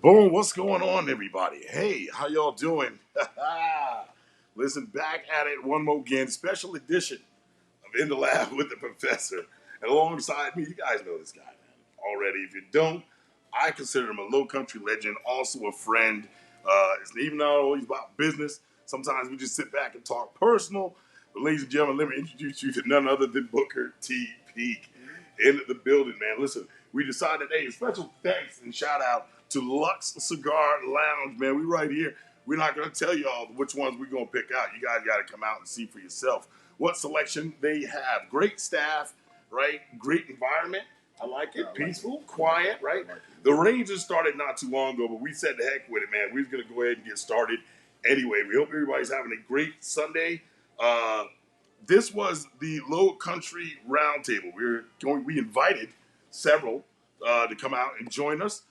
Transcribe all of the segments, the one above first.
Boom, what's going on, everybody? Hey, how y'all doing? Listen, back at it one more again, special edition of In the Lab with the Professor. And alongside me, you guys know this guy, man, already. If you don't, I consider him a low country legend, also a friend. It's even not always about business. Sometimes we just sit back and talk personal. But ladies and gentlemen, let me introduce you to none other than Booker T. Peak in the building, man. Listen, we decided, hey, special thanks and shout out to Lux Cigar Lounge, man. We right here. We're not going to tell y'all which ones we're going to pick out. You guys got to come out and see for yourself what selection they have. Great staff, right? Great environment. I like it. Peaceful, quiet, right? The Rangers started not too long ago, but we said the heck with it, man. We're going to go ahead and get started anyway. We hope everybody's having a great Sunday. This was the Low Country Roundtable. We invited several to come out and join us.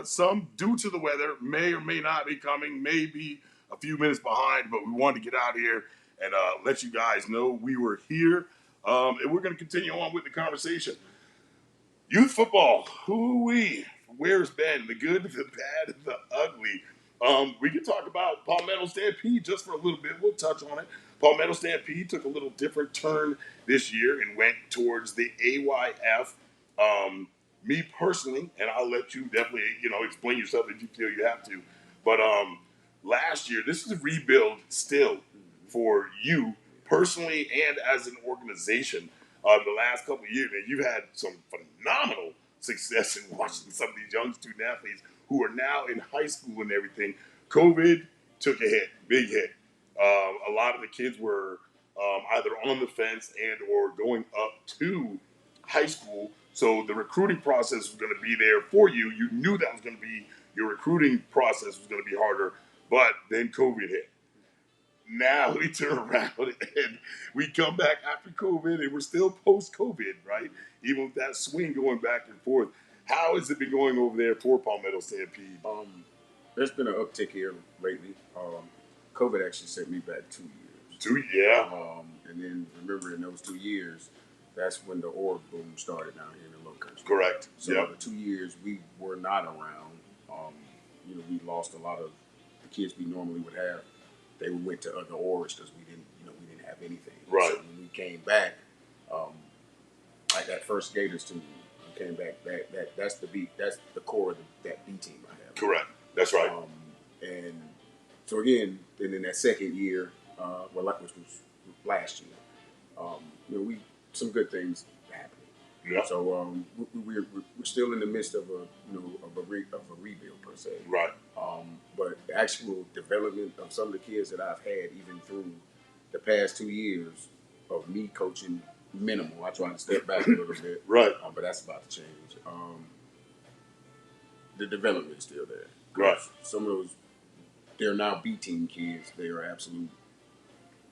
Some, due to the weather, may or may not be coming, may be a few minutes behind, but we wanted to get out here and let you guys know we were here. And we're going to continue on with the conversation. Youth football, who-wee, where's been the good, the bad, and the ugly. We can talk about Palmetto Stampede just for a little bit. We'll touch on it. Palmetto Stampede took a little different turn this year and went towards the AYF. Me personally, and I'll let you definitely, explain yourself if you feel you have to. But last year, this is a rebuild still for you personally and as an organization. The last couple of years, man, you've had some phenomenal success in watching some of these young student athletes who are now in high school and everything. COVID took a hit, big hit. A lot of the kids were either on the fence and or going up to high school. So the recruiting process was going to be there for you. You knew that was going to be your recruiting process was going to be harder, but then COVID hit. Now we turn around and we come back after COVID and we're still post COVID, right? Even with that swing going back and forth. How has it been going over there for Palmetto Stampede? There's been an uptick here lately. COVID actually set me back 2 years. Yeah. And then remember in those 2 years, that's when the org boom started down here in the Low Country. Correct. So the 2 years we were not around. We lost a lot of the kids we normally would have. They went to other orgs because we didn't have anything. Right. So when we came back, like that first Gators team, we came back. That's the core of that B team I have. Correct. That's right. And so again, then in that second year, which was last year, we some good things happening. Yeah. So we're still in the midst of a rebuild per se. Right. But the actual development of some of the kids that I've had, even through the past 2 years of me coaching, minimal. I try to step back a little bit. Right. But that's about to change. The development is still there. Right. Some of those, they're now B team kids. They are absolute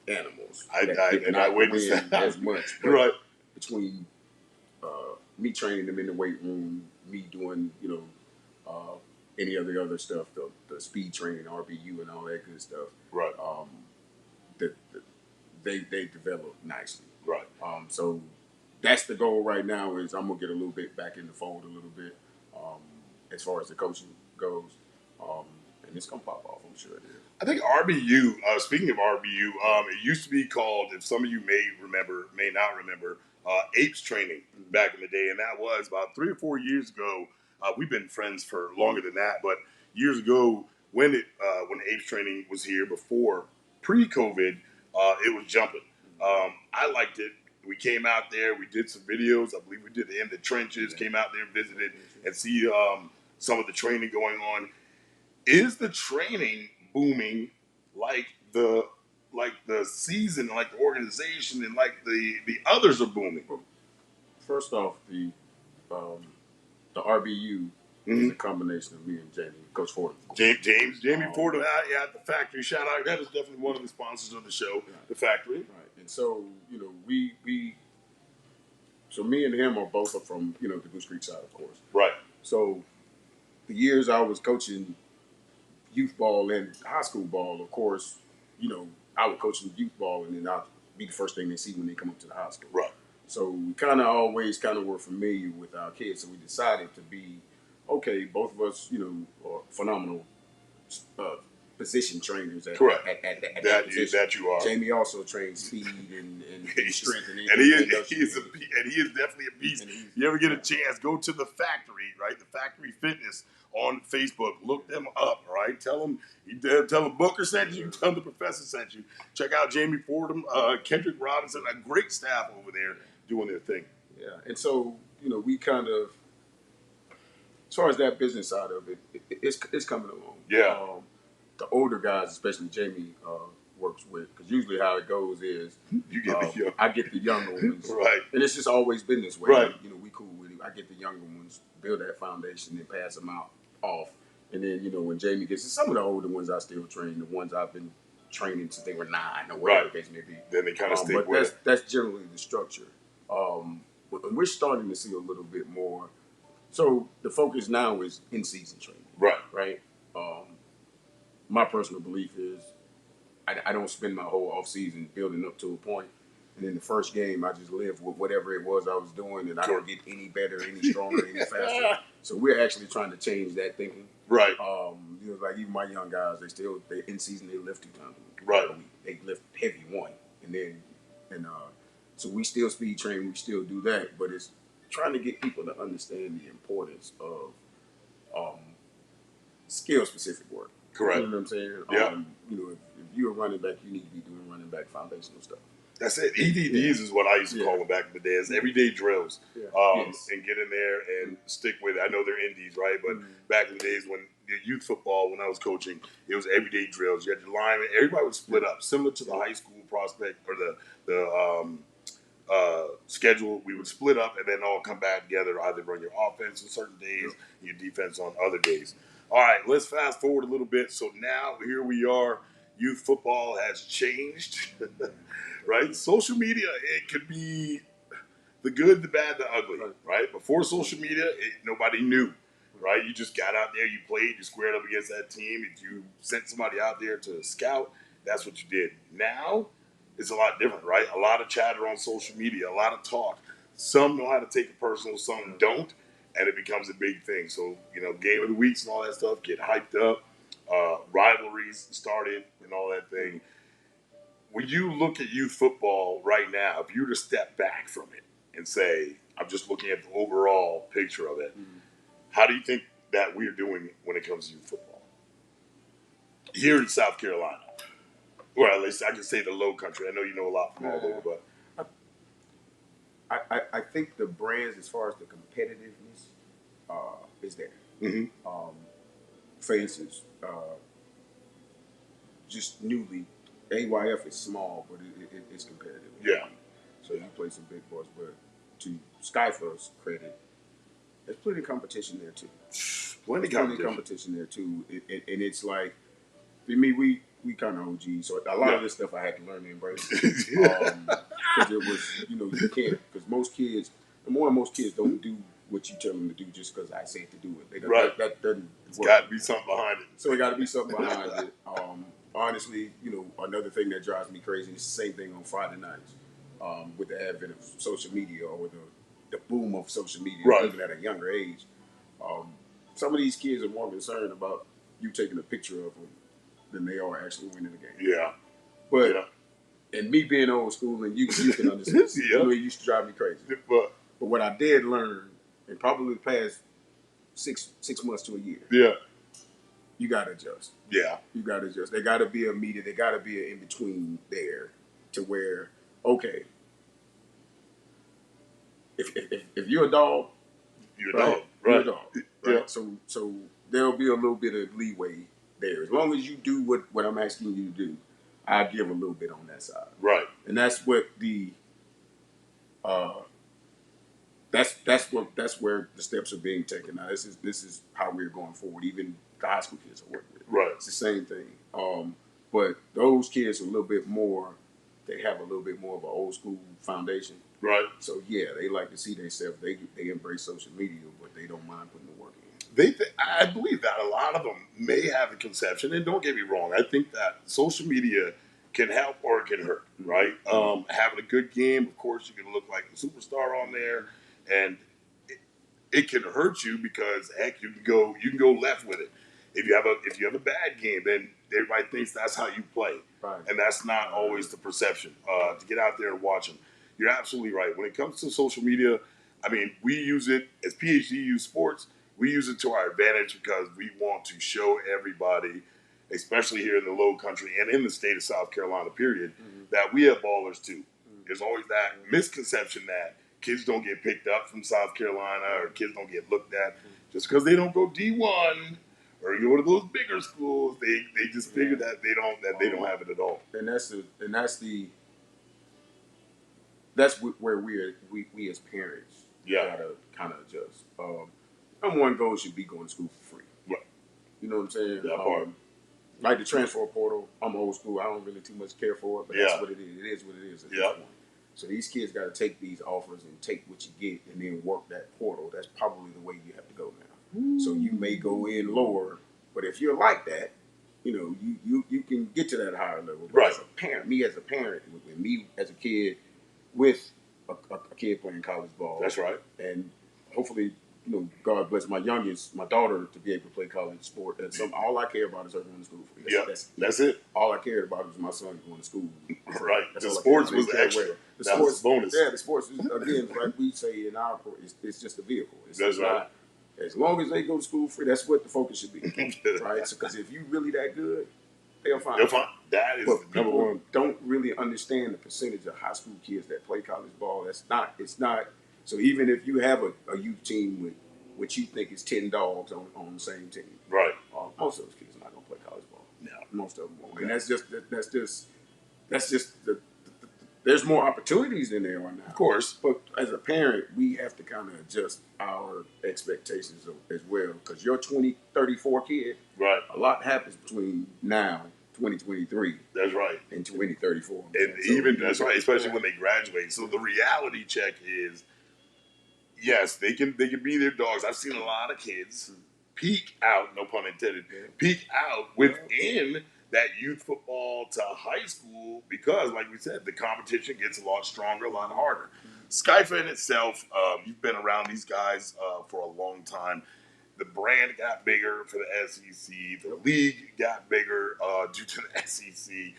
animals. I witnessed that as much. Right. Between me training them in the weight room, me doing any of the other stuff, the speed training, RBU, and all that good stuff. Right. They develop nicely. Right. So that's the goal right now. Is I'm gonna get a little bit back in the fold a little bit, as far as the coaching goes, and it's gonna pop off. I'm sure it is. I think RBU. Speaking of RBU, it used to be called, if some of you may not remember, Apes Training back in the day, and that was about 3 or 4 years ago. We've been friends for longer than that, but years ago when Apes Training was here before pre-COVID, it was jumping. I liked it. We came out there. We did some videos. I believe we did the In the Trenches. Came out there and visited and see some of the training going on. Is the training booming like the season, like the organization, and like the others are booming? First off, the RBU is a combination of me and Jamie, Coach Ford. Jamie Ford at the factory. Shout out! That is definitely one of the sponsors of the show, the factory. Right, and so so me and him are both from the Goose Creek side, of course. Right. So the years I was coaching youth ball and high school ball, of course, I would coach them youth ball, and then I'd be the first thing they see when they come up to the high school. Right. So we kind of always were familiar with our kids, so we decided to be okay, both of us, are phenomenal uh, position trainers Correct. at that That position. that you are. Jamie also trains speed and strength and and he is definitely a beast. You ever get a chance, go to the factory, right? The Factory Fitness on Facebook. Look them up, right? Tell them Booker sent you. Tell them the professor sent you. Check out Jamie Fordham, Kendrick Robinson, a great staff over there doing their thing. Yeah, and so we kind of, as far as that business side of it, it's coming along. Yeah. The older guys, especially Jamie, works with, because usually how it goes is you get I get the younger ones, right? And it's just always been this way, right? We cool with it. I get the younger ones, build that foundation, and pass them out off, and then when Jamie gets some of the older ones, I still train the ones I've been training since they were 9 or whatever the case may be. Then they kind of stick but with it. That's generally the structure. And we're starting to see a little bit more. So the focus now is in-season training. Right. My personal belief is I don't spend my whole off season building up to a point, and in the first game I just live with whatever it was I was doing, and I don't get any better, any stronger, any faster. So we're actually trying to change that thinking. Right. Like even my young guys, they in season they lift 2 times a week. Right. They lift heavy one, so we still speed train, we still do that, but it's trying to get people to understand the importance of skill specific work. Correct. You know what I'm saying? Yeah. If you're a running back, you need to be doing running back foundational stuff. That's it. EDDs is what I used to call them back in the day. It's everyday drills. And get in there and stick with it. I know they're indies, right? But back in the days when youth football, when I was coaching, it was everyday drills. You had your linemen. Everybody would split up, similar to the high school prospect or the schedule. We would split up and then all come back together. Either run your offense on certain days, your defense on other days. All right, let's fast forward a little bit. So now here we are. Youth football has changed, right? Social media, it could be the good, the bad, the ugly, right? Before social media, nobody knew, right? You just got out there, you played, you squared up against that team. If you sent somebody out there to scout, that's what you did. Now, it's a lot different, right? A lot of chatter on social media, a lot of talk. Some know how to take it personal, some don't, and it becomes a big thing. So, game of the weeks and all that stuff get hyped up. Rivalries started and all that thing. When you look at youth football right now, if you were to step back from it and say, I'm just looking at the overall picture of it, how do you think that we're doing when it comes to youth football? Here in South Carolina. Or at least I can say the low country. I know you know a lot from all over, but I think the brands, as far as the competitiveness, is there. For instance, just newly, AYF is small, but it's competitive. Yeah. So you play some big boys, but to Skyflow's credit, there's plenty of competition there too. Plenty of competition there too, and it's like, for me, we kind of OG, so a lot of this stuff I had to learn to embrace. Because it was, you can't, because most kids don't do what you tell them to do just because I say to do it. That doesn't work. It's got to be something behind it. So it got to be something behind it. Honestly, another thing that drives me crazy is the same thing on Friday nights with the advent of social media or the boom of social media, even at a younger age. Some of these kids are more concerned about you taking a picture of them than they are actually winning the game. Yeah. But and me being old school, and you can understand, it used to drive me crazy. But what I did learn, in probably the past six months to a year, you got to adjust. Yeah. You got to adjust. There got to be a media. There got to be an in-between there to where, okay, if you're a dog, you're a dog. Right. You're a dog. Right? Yeah. So there'll be a little bit of leeway there. As long as you do what I'm asking you to do, I give a little bit on that side. Right. And that's what that's where the steps are being taken. Now this is how we're going forward. Even the high school kids I work with. Right. It's the same thing. But those kids are a little bit more. They have a little bit more of an old school foundation. Right. So they like to see themselves. They embrace social media, but they don't mind putting the work in. I believe that a lot of them may have a conception, and don't get me wrong, I think that social media can help or it can hurt, right? Having a good game, of course, you're going to look like a superstar on there, and it can hurt you because heck, you can go left with it. If you have a bad game, then everybody thinks that's how you play, Right. and that's not always the perception. To get out there and watch them, you're absolutely right. When it comes to social media, I mean, we use it as PhD use sports. We use it to our advantage because we want to show everybody, especially here in the Low Country and in the state of South Carolina, period, that we have ballers too. There's always that misconception that kids don't get picked up from South Carolina or kids don't get looked at just because they don't go D1 or go to those bigger schools. They just figure that they don't have it at all. And that's where we as parents gotta kind of adjust. Number one goal should be going to school for free. Right. You know what I'm saying? That part. Like the transfer portal, I'm old school. I don't really too much care for it, but that's what it is. It is what it is at this point. So these kids got to take these offers and take what you get and then work that portal. That's probably the way you have to go now. So you may go in lower, but if you're like that, you know, you can get to that higher level. But as a parent, me as a parent, with me as a kid, with a kid playing college ball. That's right. And hopefully, you know, God bless my youngest, my daughter, to be able to play college sport. All I care about is her going to school. That's it. All I cared about was my son going to school. Right. The sports was extra. The that sports was bonus. Yeah, the sports is, again, like we say in our, it's just a vehicle. That's right. As long as they go to school free, that's what the focus should be. Right? Because if you really that good, they'll find. That is but number one. Don't really understand the percentage of high school kids that play college ball. It's not. So even if you have a youth team with what you think is 10 dogs on the same team, right? Most of those kids are not going to play college ball. No, most of them won't. And that's just there's more opportunities than there are now. Of course. But as a parent, we have to kind of adjust our expectations as well. Because your 34 kid, right? A lot happens between now, 2023. That's right. And 2034. And so even, that's right, especially when they graduate. So the reality check is, yes, they can be their dogs. I've seen a lot of kids peak out, no pun intended, peak out within that youth football to high school because, like we said, the competition gets a lot stronger, a lot harder. Skyfa in itself, you've been around these guys for a long time. The brand got bigger for the SEC. The league got bigger due to the SEC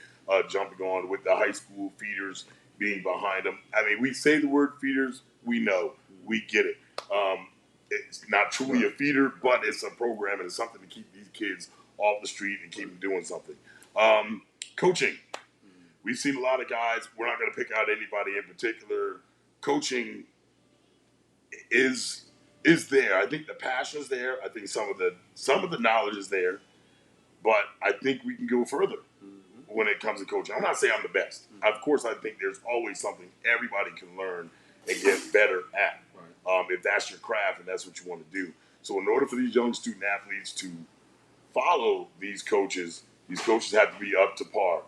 jumping on with the high school feeders being behind them. I mean, we say the word feeders, we know, we get it. It's not truly a feeder, but it's a program and it's something to keep these kids off the street and keep them doing something. Coaching. We've seen a lot of guys. We're not going to pick out anybody in particular. Coaching is there. I think the passion is there. I think some of the knowledge is there, but I think we can go further when it comes to coaching. I'm not saying I'm the best. Of course, I think there's always something everybody can learn and get better at. If that's your craft and that's what you want to do. So in order for these young student athletes to follow these coaches have to be up to par.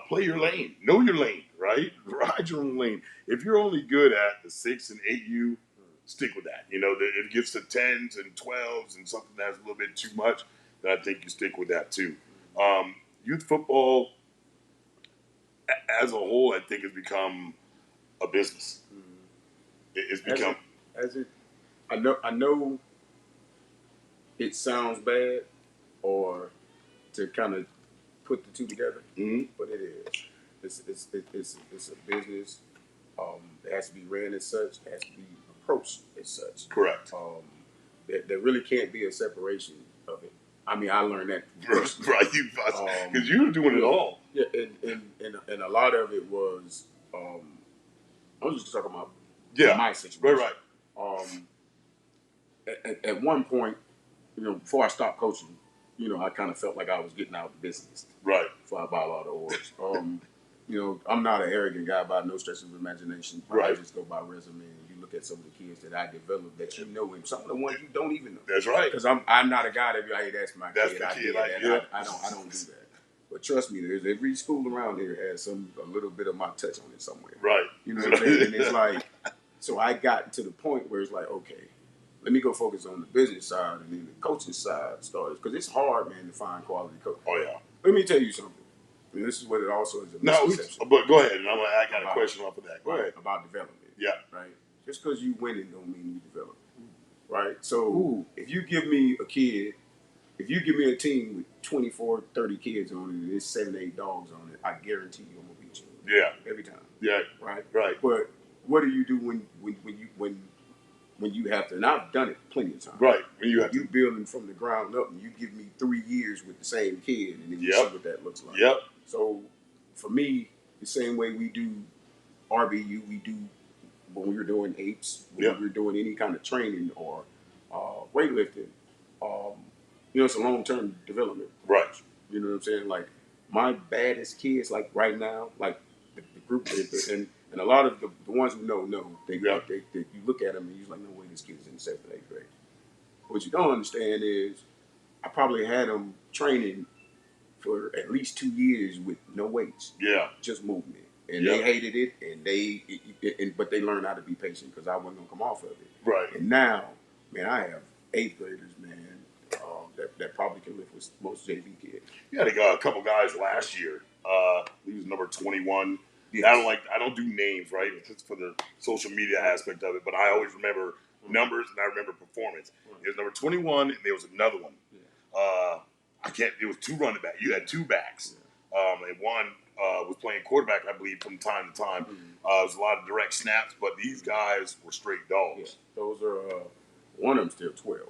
Play your lane. Know your lane, right? Ride your own lane. If you're only good at the 6 and 8U, stick with that. You know, if it gets to 10s and 12s and something that's a little bit too much, then I think you stick with that too. Youth football as a whole, I think, has become a business. It's become... I know it sounds bad or to kind of put the two together, but it is. It's a business. It has to be ran as such. It has to be approached as such. Correct. There really can't be a separation of it. I mean, I learned that right, because you were doing it all. Yeah, and a lot of it was. I was just talking about my situation. Right. At one point, you know, before I stopped coaching, you know, I kind of felt like I was getting out of business. Right. Before I bought a lot of orders. You know, I'm not an arrogant guy by no stretch of imagination. Right. I just go by resume. And you look at some of the kids that I developed that you know, and some of the ones you don't even know. That's right. Because I'm not a guy that be like, hey, that's my that's kid. The I kid. did that. I don't do that. But trust me, there's every school around here has a little bit of my touch on it somewhere. Right. You know what I mean? And it's like, so I got to the point where it's like, okay, let me go focus on the business side and then the coaching side started. Because it's hard, man, to find quality coaches. Oh, yeah. Let me tell you something. And this is what it also is a misconception. But go ahead. And I got a question off of that. Go ahead. About development. Yeah. Right? Just because you win it don't mean you develop. right? So if you give me a kid, if you give me a team with 24, 30 kids on it, and there's 7, 8 dogs on it, I guarantee you I'm gonna beat you. Yeah. Every time. Yeah. Right. Right. But what do you do when you have to? And I've done it plenty of times. Right. When you have you building from the ground up, and you give me 3 years with the same kid, and then you see what that looks like. Yep. So for me, the same way we do RBU, we do when we were doing apes, when we were doing any kind of training or weightlifting. It's a long-term development. Right. You know what I'm saying? Like my baddest kids, like right now, like the group, and a lot of the ones who know, they you look at them and you're like, no way, this kid is in the 7th or 8th grade. What you don't understand is I probably had them training for at least 2 years with no weights. Yeah. Just movement. And they hated it, and but they learned how to be patient because I wasn't going to come off of it. Right. And now, man, I have 8th graders, man, that probably can lift with most JV kids. You had a couple guys last year. He was number 21. Yes. I don't do names, right? It's for the social media aspect of it, but I always remember numbers and I remember performance. There's number 21 and there was another one. It was 2 running backs. You had 2 backs. And one was playing quarterback, I believe, from time to time. It was a lot of direct snaps, but these guys were straight dogs. Yeah. Those are, one of them still 12.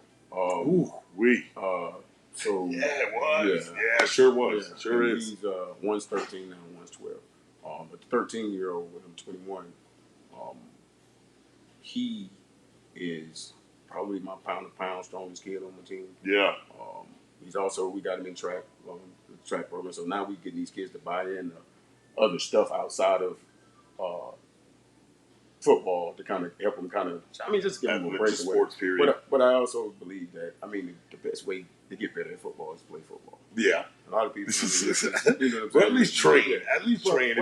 So yeah, it was. Yeah, sure was. Yeah. Sure and is. He's one's 13 now, one's 12. But the 13-year-old with him 21, he is probably my pound strongest kid on the team. Yeah. He's also, we got him in track program, so now we getting these kids to buy in other stuff outside of football to kind of help them just give them a break away. Sports period. But I also believe that, the best way to get better at football is to play football. Yeah. A lot of people, well, at least train. At least train.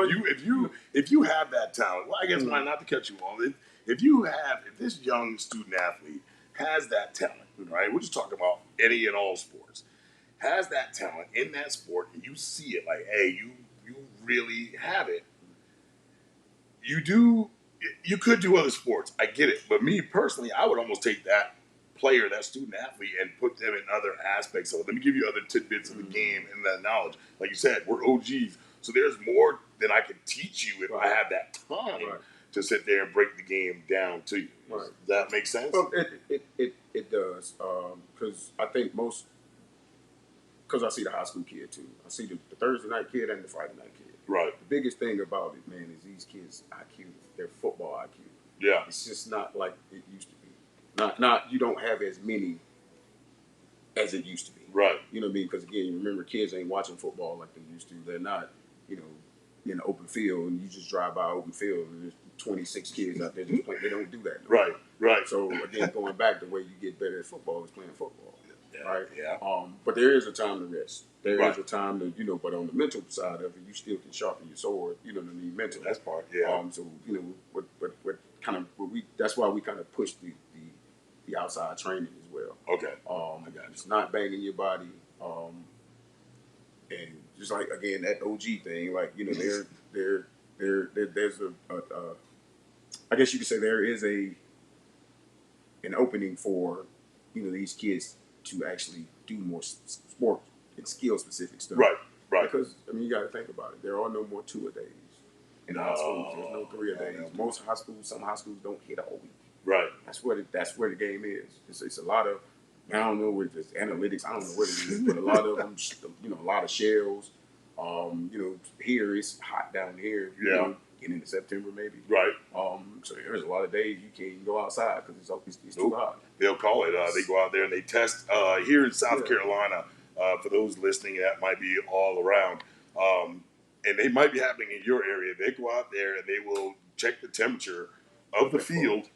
If you have that talent, well, I guess why not to cut you off? If this young student athlete has that talent, right? We're just talking about any and all sports. Has that talent in that sport, and you see it like, hey, you really have it. You could do other sports. I get it. But me personally, I would almost take that player, that student athlete, and put them in other aspects of it. Let me give you other tidbits of the game and that knowledge. Like you said, we're OGs. So there's more than I can teach you if I have that time to sit there and break the game down to you. Right. Does that make sense? Well, it does. Because I think because I see the high school kid too. I see the Thursday night kid and the Friday night kid. Right. The biggest thing about it, man, is these kids' IQ, their football IQ. Yeah. It's just not like it used to be. Not you don't have as many as it used to be. Right. You know what I mean? Because again, you remember kids ain't watching football like they used to. They're not, in an open field and you just drive by open field and there's 26 kids out there just playing. They don't do that. Right. Right. So again, going back, the way you get better at football is playing football. Yeah. Right. Yeah. But there is a time to rest. There is a time to, but on the mental side of it, you still can sharpen your sword. You know what I mean? Mentally. That's part. Yeah. So what that's why we kind of push the outside training as well. Okay. It's not banging your body. And just like again that OG thing, like there's I guess you could say there is an opening for these kids to actually do more sport and skill specific stuff. Right. Right. Because you got to think about it. There are no more 2-a-days in high schools. There's no 3-a-days. Most high schools, some high schools don't hit all week. Right. That's where the game is. It's a lot of, I don't know what it's analytics. I don't know what it is, but a lot of them, a lot of shells. Here it's hot down here. Getting into September maybe. Right. So there's a lot of days you can't even go outside because it's too hot. They'll call it. They go out there and they test here in South Carolina. For those listening, that might be all around. And they might be happening in your area. They go out there and they will check the temperature of the field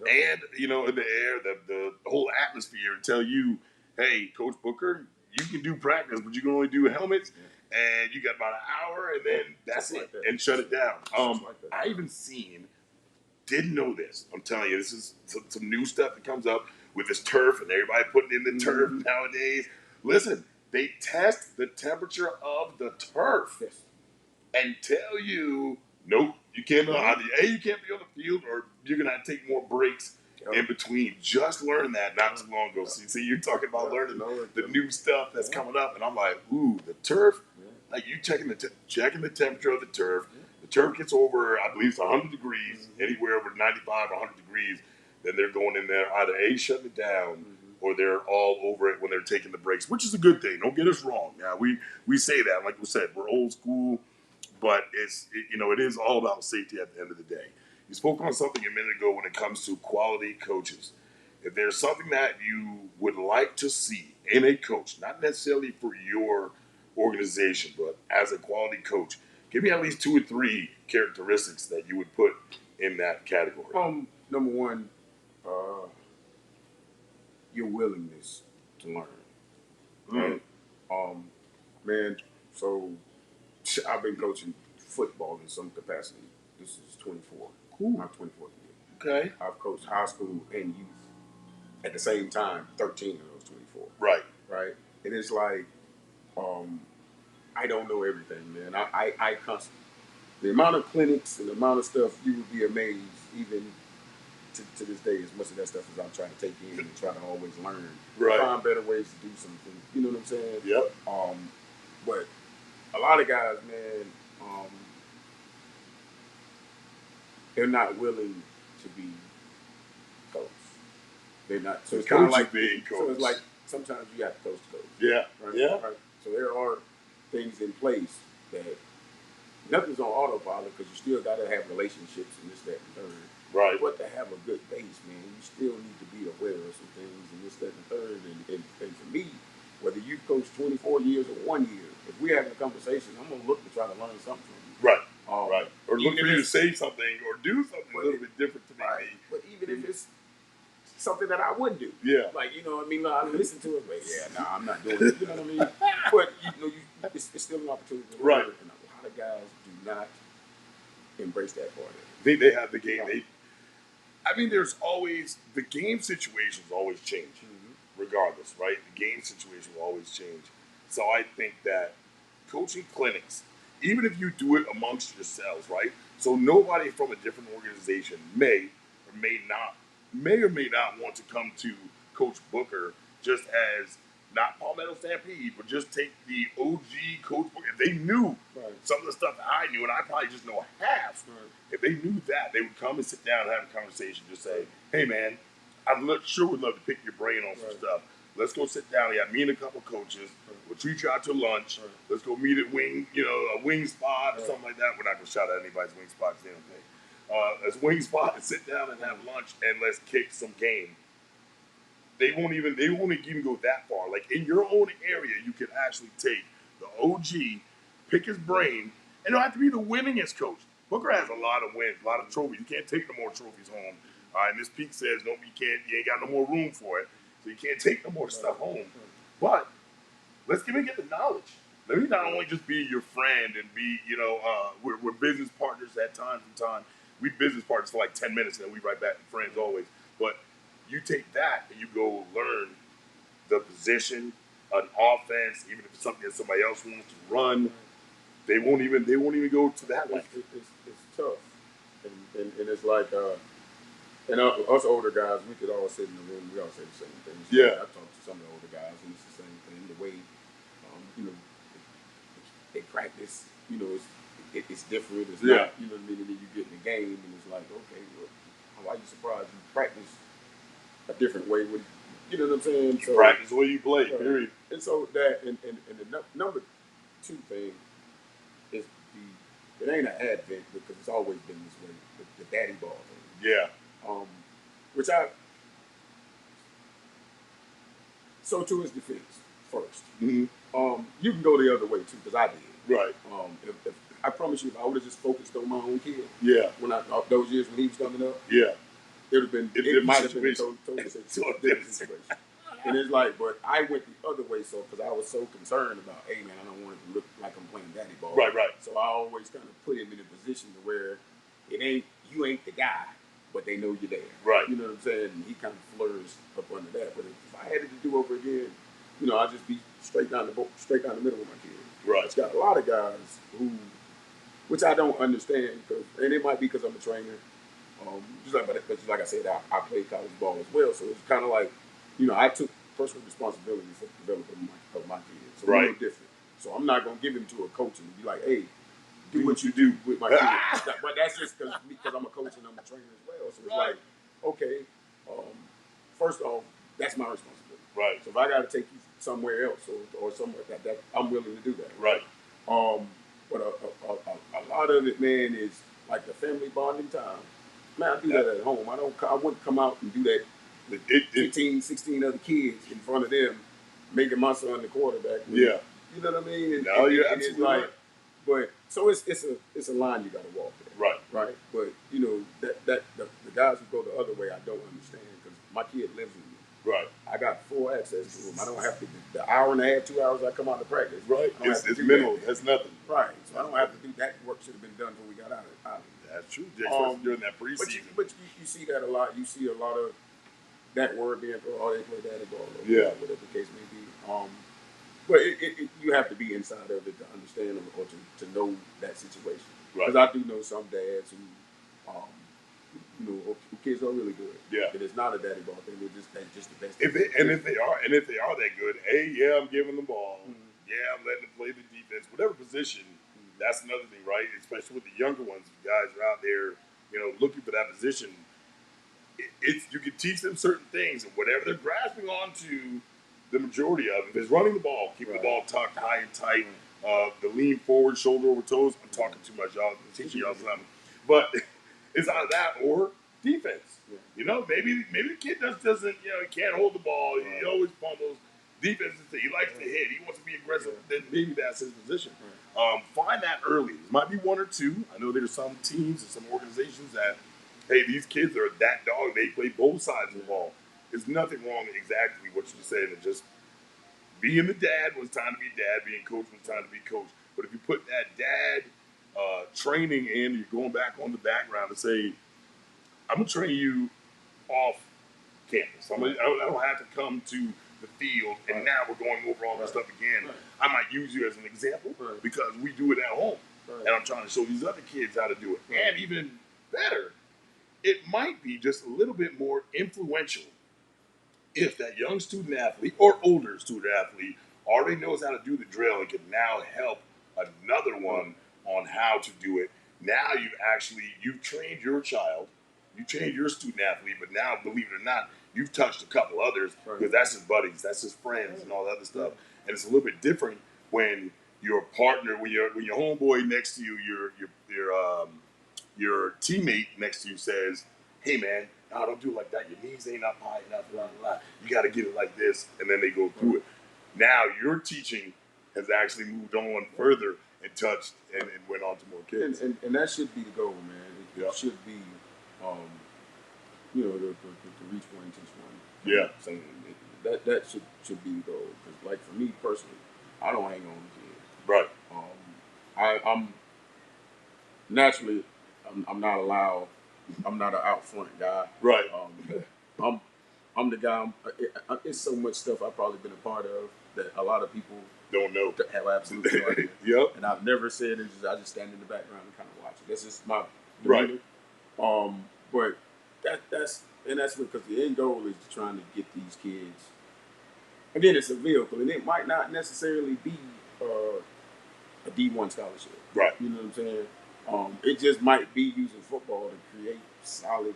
and, in the air, the whole atmosphere and tell you, hey, Coach Booker, you can do practice, but you can only do helmets. And you got about an hour, and then that's it, and shut it down. I even didn't know this. I'm telling you, this is some new stuff that comes up with this turf, and everybody putting in the turf nowadays. Listen, they test the temperature of the turf and tell you, nope, you can't. Either you can't be on the field, or you're gonna have to take more breaks in between. Just learned that not too long ago. See, you're talking about learning the new stuff that's coming up, and I'm like, ooh, the turf. Like you checking the temperature of the turf. The turf gets over, I believe it's 100 degrees, anywhere over 95 or 100 degrees. Then they're going in there either A, shutting it down, or they're all over it when they're taking the breaks, which is a good thing. Don't get us wrong. Now we say that, like we said, we're old school, but it is all about safety at the end of the day. You spoke on something a minute ago when it comes to quality coaches. If there's something that you would like to see in a coach, not necessarily for your organization, but as a quality coach, give me at least 2 or 3 characteristics that you would put in that category. Number one, your willingness to learn. Right? Man, so I've been coaching football in some capacity. This is 24. Cool. My 24th year. Okay. I've coached high school and youth at the same time, 13 of those 24. Right. Right? And it's like, I don't know everything, man. I constantly, the amount of clinics and the amount of stuff, you would be amazed even to this day, as much of that stuff as I'm trying to take in and try to always learn. Right. Find better ways to do something. You know what I'm saying? Yep. But a lot of guys, man, they're not willing to be coached. They're not. So it's kind of like being coached. So it's like sometimes you have to coach the coach. Yeah. Right? Yeah. Right? So there are things in place that nothing's on autopilot because you still got to have relationships and this, that, and third. Right. But to have a good base, man, you still need to be aware of some things and this, that, and third. And for me, whether you coach 24 years or 1 year, if we're having a conversation, I'm going to look to try to learn something from you. Right. Right. Or look for you to say something or do something a little bit different to me. Right. But even if it's something that I wouldn't do. Yeah. Like, you know what I mean? I listen to it, but yeah, I'm not doing it. You know what I mean? But, it's still an opportunity. Right. And a lot of guys do not embrace that part of They it. have the game. There's always, the game situations always change, regardless, right? The game situation will always change. So I think that coaching clinics, even if you do it amongst yourselves, right? So nobody from a different organization may or may not want to come to Coach Booker just as not Palmetto Stampede, but just take the OG Coach Booker. If they knew some of the stuff that I knew, and I probably just know half, if they knew that, they would come and sit down and have a conversation. Just say, hey, man, sure would love to pick your brain on some stuff. Let's go sit down. Yeah, me and a couple coaches. We'll treat you out to lunch. Let's go meet at a wing spot or something like that. We're not going to shout at anybody's wing spot because they don't pay. Let's wing spot and sit down and have lunch and let's kick some game. They won't even go that far. Like in your own area, you can actually take the OG, pick his brain, and it don't have to be the winningest coach. Booker has a lot of wins, a lot of trophies. You can't take no more trophies home. And this Pete says, no, you ain't got no more room for it. So you can't take no more stuff home. But let's get the knowledge. Let me not only just be your friend and be, we're business partners at time from time. We business partners for like 10 minutes and then we right back to friends always. But you take that and you go learn the position, an offense, even if it's something that somebody else wants to run. They won't even go to that length. It's tough, and it's like, and us older guys, we could all sit in the room. We all say the same things. Yeah, I talk to some of the older guys, and it's the same thing. The way, they practice, it's different. It's not, you know what I mean. And then you get in the game, and it's like, okay, well, why are you surprised? You practice a different way with, you know what I'm saying? So, practice the way you play, period. And so that, and the number 2 thing is it ain't an advent because it's always been this way, the daddy ball thing. Yeah. Which so to his defense first. Mm-hmm. You can go the other way too, because I did. Right. If I promise you, if I would have just focused on my own kid. Yeah. Those years when he was coming up. Yeah. It might have been a totally different situation. And it's like, but I went the other way, because I was so concerned about, hey man, I don't want it to look like I'm playing daddy ball. Right. So I always kind of put him in a position to where you ain't the guy, but they know you're there. Right. You know what I'm saying? And he kind of flourished up under that. But if I had it to do over again, I'd just be straight down the middle with my kid. Right. It's got a lot of guys which I don't understand, and it might be because I'm a trainer. But just like I said, I played college ball as well, so it's kind of like, I took personal responsibility for the development of my kids. So right. A little different. So I'm not gonna give him to a coach and be like, hey, do what you do with my kids. But that's just because I'm a coach and I'm a trainer as well. So it's like, okay, first off, that's my responsibility. Right. So if I got to take you somewhere else or somewhere that I'm willing to do that. Right. But a lot of it, man, is like the family bonding time. Man, I do that at home. I wouldn't come out and do that with 15, 16 other kids in front of them, making my son the quarterback. Yeah. You know what I mean? You're absolutely right. But so it's a line you got to walk there. Right. Right. But the guys who go the other way, I don't understand because my kid lives with me. Right. I got full access to him. I don't have to the hour and a half, 2 hours I come out to practice. Right. It's minimal. That's nothing. Right. So I don't have to do that. Work should have been done before we got out of it. That's true. During that preseason. But you see that a lot. You see a lot of that word being thrown. Oh, they play daddy ball. Yeah. Whatever the case may be. But you have to be inside of it to understand or to know that situation. Because I do know some dads who kids are really good. Yeah. It is not a daddy ball thing. That's just the best. If they are that good, I'm giving them the ball. Mm-hmm. Yeah, I'm letting them play the defense, whatever position. Mm-hmm. That's another thing, right? Especially with the younger ones, guys are out there, looking for that position. You can teach them certain things, and whatever they're grasping onto, the majority of it is running the ball, keeping the ball tucked high and tight, the lean forward, shoulder over toes. I'm talking too much, y'all. I'm teaching y'all something, but it's either that or defense. Yeah. Maybe the kid just doesn't, he can't hold the ball. He always fumbles. Defense, he likes to hit. He wants to be aggressive. Then maybe that's his position. Find that early. It might be one or two. I know there's some teams and some organizations that, hey, these kids are that dog. They play both sides of the ball. There's nothing wrong with exactly what you said. And just being the dad when it's time to be dad, being coach when it's time to be coach. But if you put that dad training in, you're going back on the background and say, I'm going to train you off campus. I don't have to come to the field and now we're going over all this stuff again. I might use you as an example because we do it at home. And I'm trying to show these other kids how to do it. And even better, it might be just a little bit more influential if that young student athlete or older student athlete already knows how to do the drill and can now help another one on how to do it. Now you've trained your child, you trained your student athlete, but now, believe it or not, you've touched a couple others because that's his buddies, that's his friends, and all that other stuff. And it's a little bit different when your partner, when your homeboy next to you, your teammate next to you says, "Hey man, no, don't do it like that. Your knees ain't up high enough. Blah, blah, blah. You got to get it like this," and then they go through it. Now your teaching has actually moved on further and touched and went on to more kids. And that should be the goal, man. It should be, the reach one, teach one. Yeah. So that should be the goal. Because, like, for me personally, I don't hang on to kids. Right. I'm naturally, I'm not allowed. I'm not an out front guy. Right. I'm the guy. It's so much stuff I've probably been a part of that a lot of people don't know. Have absolutely no idea. Yep. And I've never said it. I just stand in the background and kind of watch it. That's just my demeanor. Right. But that's because the end goal is trying to get these kids. Again, it's a vehicle, and it might not necessarily be a D1 scholarship. Right. You know what I'm saying? It just might be using football to create solid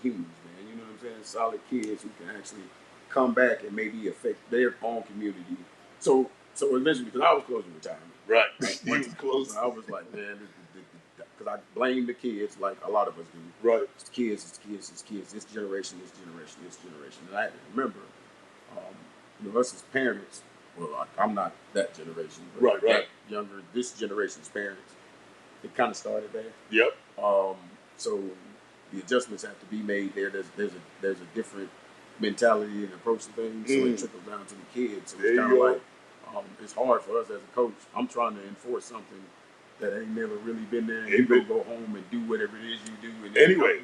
humans, man. You know what I'm saying? Solid kids who can actually come back and maybe affect their own community. So eventually, because I was close to retirement. Right. You was close. I was like, man, because I blame the kids like a lot of us do. Right. It's kids. This generation. And I had to remember, us as parents, well, I'm not that generation. But right. Younger, this generation's parents, it kind of started there. Yep. So the adjustments have to be made there. There's a different mentality and approach to things, so it trickles down to the kids. So it's kind of like, it's hard for us as a coach. I'm trying to enforce something that ain't never really been there. And you go home and do whatever it is you do. And anyway.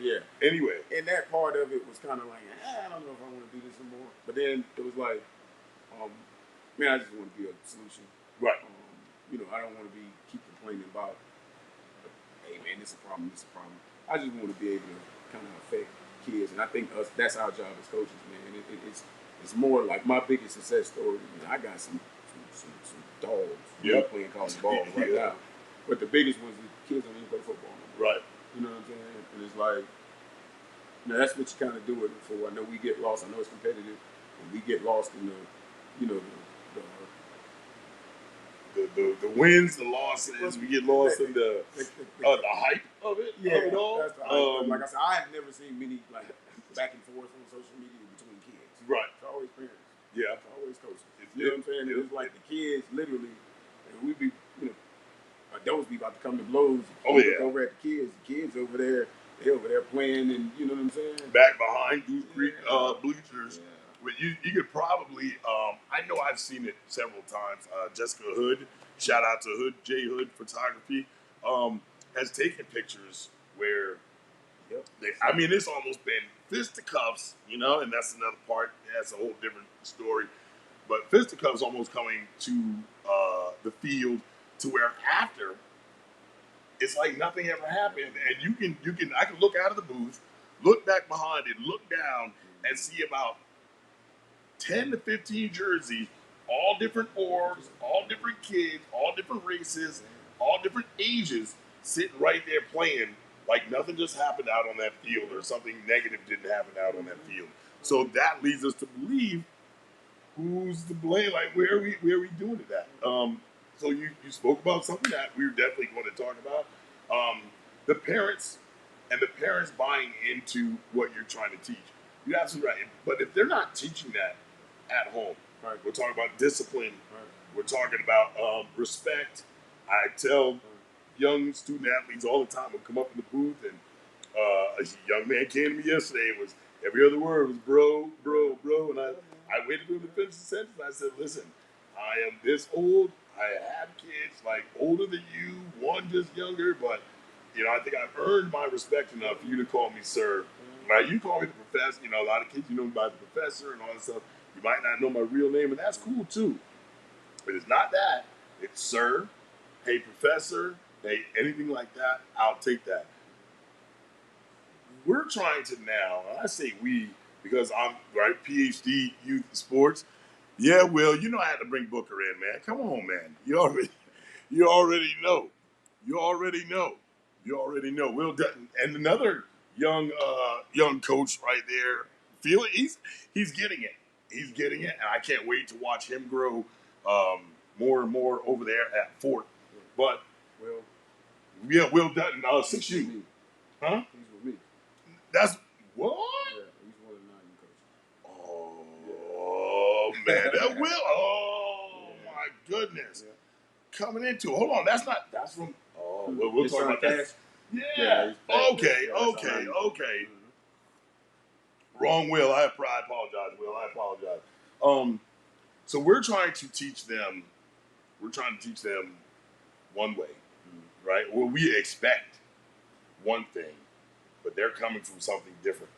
And that part of it was kind of like, I don't know if I want to do this anymore. But then it was like, I just want to be a solution. Right. I don't want to keep complaining about, hey man, this is a problem. I just want to be able to kind of affect kids. And I think that's our job as coaches, man. It's more like my biggest success story. I got some dogs playing college ball right now, but the biggest ones is kids don't even play football anymore. Right. You know what I'm saying? And it's like, that's what you kind of do it for. I know we get lost. I know it's competitive, and we get lost in the wins, the losses. We get lost in the hype of it. Yeah, of it all. That's the hype. Like I said, I have never seen many like back and forth on social media between kids. Right. It's always parents. Yeah. It's always coaches. You know what I'm saying? It's like the kids literally, and we be, adults be about to come to blows. Oh yeah. Look over at the kids over there, they over there playing, and you know what I'm saying? Back behind Goose Creek bleachers. Yeah. But you could probably, I know I've seen it several times. Jessica Hood, shout out to Hood, J Hood Photography, has taken pictures where, it's almost been fisticuffs, and that's another part. That's a whole different story. But fisticuffs almost coming to the field to where after, it's like nothing ever happened. And I can look out of the booth, look back behind it, look down, and see about 10 to 15 jerseys, all different orbs, all different kids, all different races, all different ages, sitting right there playing like nothing just happened out on that field or something negative didn't happen out on that field. So that leads us to believe who's to blame, like where are we doing it at? So you spoke about something that we were definitely going to talk about. The parents buying into what you're trying to teach. You're absolutely right. But if they're not teaching that at home, right. We're talking about discipline. Right. We're talking about respect. I tell young student athletes all the time, will come up in the booth, and a young man came to me yesterday. It was every other word was bro, and I waited for him to finish the sentence. I said, listen, I am this old. I have kids like older than you, one just younger, but I think I've earned my respect enough for you to call me sir. Right? You call me the professor. A lot of kids, you know me by the professor and all that stuff. You might not know my real name, and that's cool too. But it's not that. It's sir, hey professor, hey anything like that. I'll take that. We're trying to now, and I say we because I'm right PhD youth sports. Yeah, Will, I had to bring Booker in, man. Come on, man. You already know. You already know. Will Dutton and another young coach right there. Feel it. He's getting it. And I can't wait to watch him grow more and more over there at Fort. But Will Dutton, 6U. Huh? He's with me. That's what? Yeah, he's one of the 9 coaches. Oh man, that Will. Oh my goodness. Yeah. Coming into. Hold on, that's from. Oh, we'll talk about that. Yeah. Okay. Mm-hmm. Wrong, Will. I apologize, Will. I apologize. So we're trying to teach them. One way, right? Well, we expect one thing, but they're coming from something different.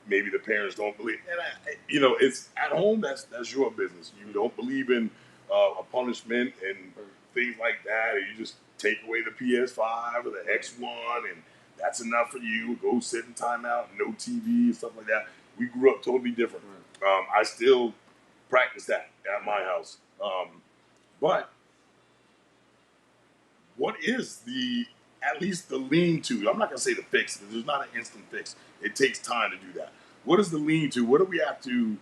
Maybe the parents don't believe, and it's at home. That's your business. You don't believe in a punishment and things like that, or you just take away the PS5 or the X1, and that's enough for you. Go sit in timeout, no TV, and stuff like that. We grew up totally different. I still practice that at my house, but what is at least the lean-to? I'm not going to say the fix, because there's not an instant fix. It takes time to do that. What is the lean-to? What do we have to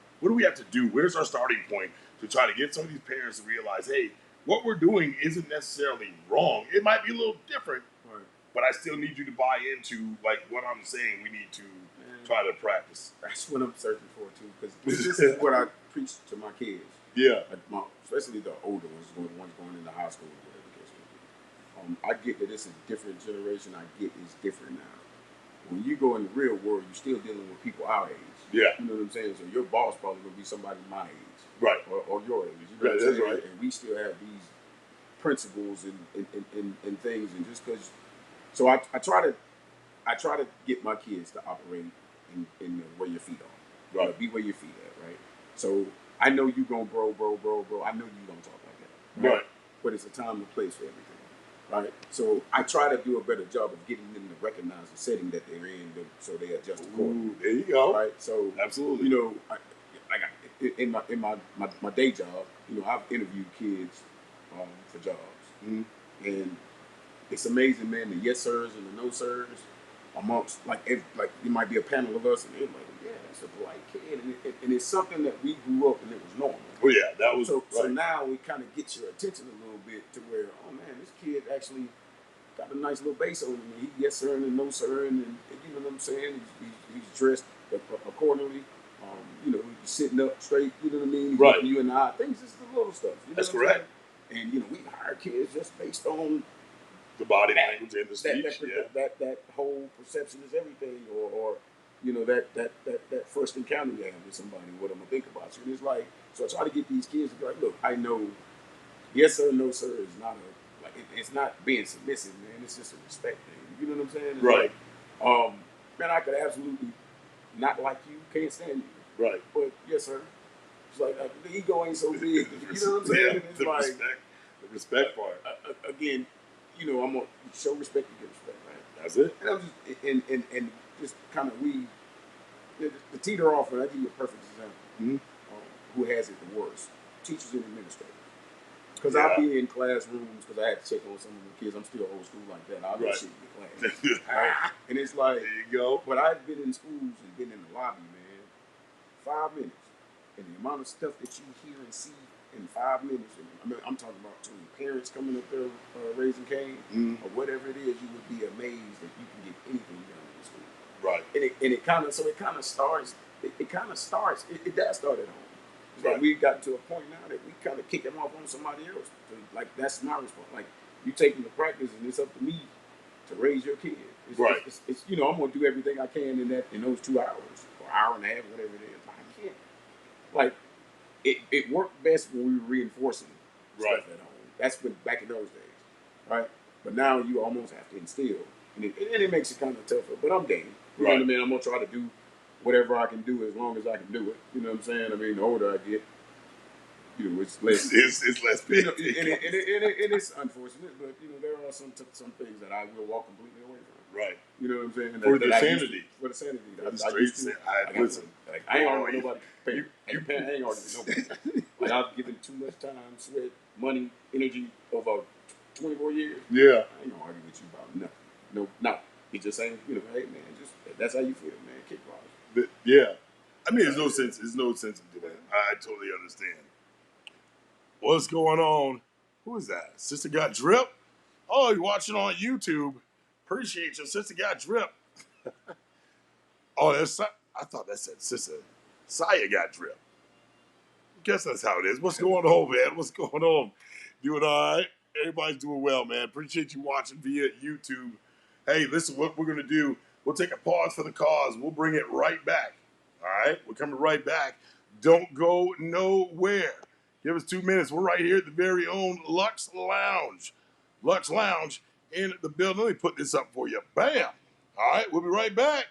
do? Where's our starting point to try to get some of these parents to realize, hey, what we're doing isn't necessarily wrong. It might be a little different, right, but I still need you to buy into like what I'm saying we need to try to practice. That's what I'm searching for too, because this is what I preach to my kids. Yeah. Especially the older ones, the ones going into high school. I get that it's a different generation. I get it's different now. When you go in the real world, you're still dealing with people our age. Yeah. You know what I'm saying? So your boss probably going to be somebody my age. Right. Or your age. You know what I'm saying? Right. And we still have these principles and things. And just because... So I try to get my kids to operate in where your feet are. Right. Be where your feet at, right? So I know you going to bro. I know you don't talk like that. Right. But it's a time and place for everything. right? So I try to do a better job of getting them to recognize the setting that they're in, so they adjust accordingly. There you go. Right. So absolutely, in my day job, I've interviewed kids for jobs, and it's amazing, man. The yes sirs and the no sirs amongst like there might be a panel of us, and they're like, yeah, that's a polite kid, and it's something that we grew up and it was normal. Oh yeah, that was so now we kind of get your attention a little bit to where, oh man, this kid actually got a nice little base on him. He yes sir and no sir, and you know what I'm saying. He's dressed accordingly. He's sitting up straight. You know what I mean. He's looking you in the eye. Things is the little stuff. You know That's correct. And we hire kids just based on the body language and the speech. That whole perception is everything, or that first encounter you have with somebody, what I'm gonna think about you. And it's like, so I try to get these kids to be like, look, I know, yes sir, no sir is not it's not being submissive, man. It's just a respect thing. You know what I'm saying? It's right. Like, man, I could absolutely not like you, can't stand you. Right. But yes sir. It's like the ego ain't so big. You know what I'm saying? Yeah, it's the like respect part. Again, I'm gonna show respect to get respect, man. That's it. And I'm just and just kind of the teeter off, and I give you a perfect example. Who has it the worst? Teachers and administrators. Because I'll be in classrooms because I had to check on some of the kids. I'm still old school like that. I'll go sit in the class. And it's like, there you go. But I've been in schools and been in the lobby, man, 5 minutes. And the amount of stuff that you hear and see in 5 minutes, I'm talking about between parents coming up there raising Cain, or whatever it is, you would be amazed that you can get anything done in school. Right. And it kind of starts. It does start at home. Right. Like we've gotten to a point now that we kind of kick them off on somebody else. Like that's my response. Like you take them to practice, and it's up to me to raise your kid. It's I'm gonna do everything I can in those 2 hours or hour and a half, whatever it is. I can't. Like it worked best when we were reinforcing stuff at home. That's when back in those days, right? But now you almost have to instill, and it makes it kind of tougher. But I'm game. You know what I mean? I'm gonna try to do whatever I can do as long as I can do it. You know what I'm saying? I mean, the older I get, it's less. It's less big. And it's unfortunate, but there are some things that I will walk completely away from. Right. You know what I'm saying? For the sanity. For the sanity. Listen. I ain't arguing with nobody. I ain't arguing with nobody. Like I've given too much time, sweat, money, energy over 24 years. Yeah. I ain't gonna argue with you about nothing. No. He's just saying, hey man, just that's how you feel, man. Kick rocks. Yeah. I mean, there's no sense in doing it. I totally understand. What's going on? Who is that? Sister Got Drip? Oh, you're watching on YouTube. Appreciate you. Sister Got Drip. Oh, I thought that said Sister Saya Got Drip. Guess that's how it is. What's going on, man? What's going on? Doing all right? Everybody's doing well, man. Appreciate you watching via YouTube. Hey, listen, what we're going to do, we'll take a pause for the cause. We'll bring it right back. All right? We're coming right back. Don't go nowhere. Give us 2 minutes. We're right here at the very own Lux Lounge. Lux Lounge in the building. Let me put this up for you. Bam. All right, we'll be right back.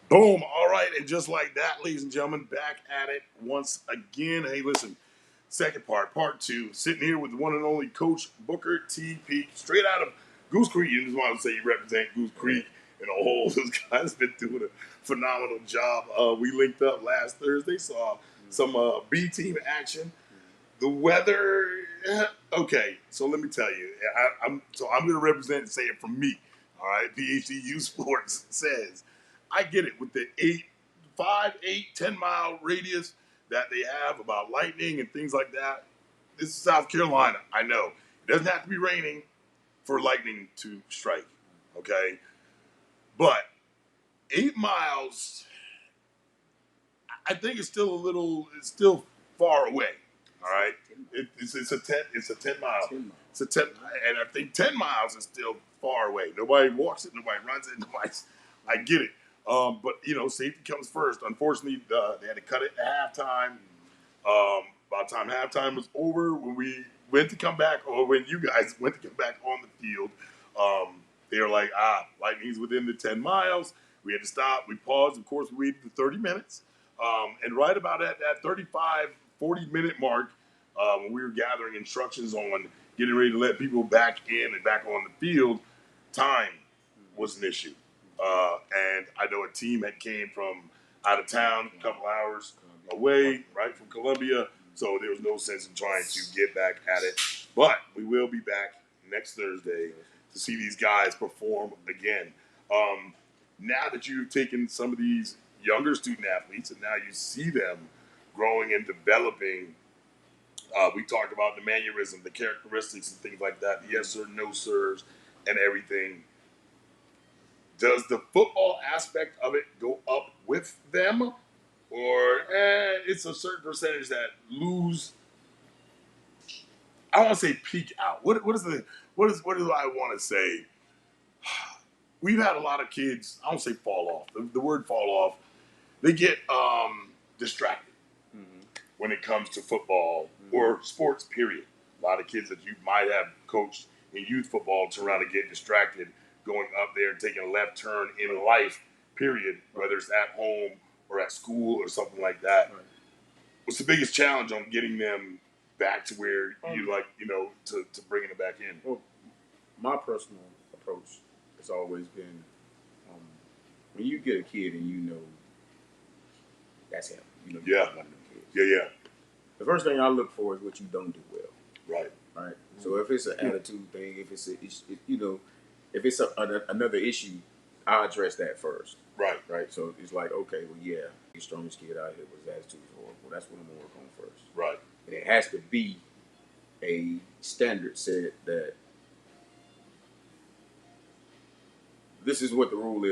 Boom. All right. And just like that, ladies and gentlemen, back at it once again. Hey, listen, second part two, sitting here with the one and only Coach Booker T. Peak, straight out of Goose Creek. You just want to say you represent Goose Creek and a whole. This guy's been doing a phenomenal job. We linked up last Thursday, saw some B team action. The weather, okay. So let me tell you, I'm going to represent and say it from me. All right, PhDU Sports says, I get it with the 10 mile radius that they have about lightning and things like that. This is South Carolina. I know it doesn't have to be raining for lightning to strike. Okay, but 8 miles, I think it's still far away. All right, it's a 10 mile. It's a 10, and I think 10 miles is still far away. Nobody walks it, nobody runs it, I get it, but safety comes first. Unfortunately, they had to cut it at halftime. By the time halftime was over, when we went to come back, or when you guys went to come back on the field, they were like, lightning's within the 10 miles. We had to stop. We paused. Of course, we waited the 30 minutes. And right about at that 35, 40-minute mark, when we were gathering instructions on getting ready to let people back in and back on the field, time was an issue. And I know a team had came from out of town, a couple hours away, right, from Columbia. So there was no sense in trying to get back at it. But we will be back next Thursday to see these guys perform again. Now that you've taken some of these younger student athletes and now you see them growing and developing, we talked about the mannerism, the characteristics and things like that, the yes sir, no sirs, and everything. Does the football aspect of it go up with them? Or it's a certain percentage that lose. I don't want to say peak out. What do I want to say? We've had a lot of kids. I don't say fall off. The word fall off. They get distracted when it comes to football or sports. Period. A lot of kids that you might have coached in youth football turn around and get distracted going up there and taking a left turn in life. Period. Whether it's at home or at school or something like that. Right. What's the biggest challenge on getting them back to where you like, to bringing them back in? Well, my personal approach has always been when you get a kid and that's him. Yeah. One of them kids. Yeah. The first thing I look for is what you don't do well. Right. Right. So if it's an attitude thing, if it's if it's another issue, I address that first. Right. Right. So it's like, okay, well, yeah, the strongest kid out here was attitude horrible. Well, that's what I'm gonna work on first. Right. And it has to be a standard set that this is what the rule is.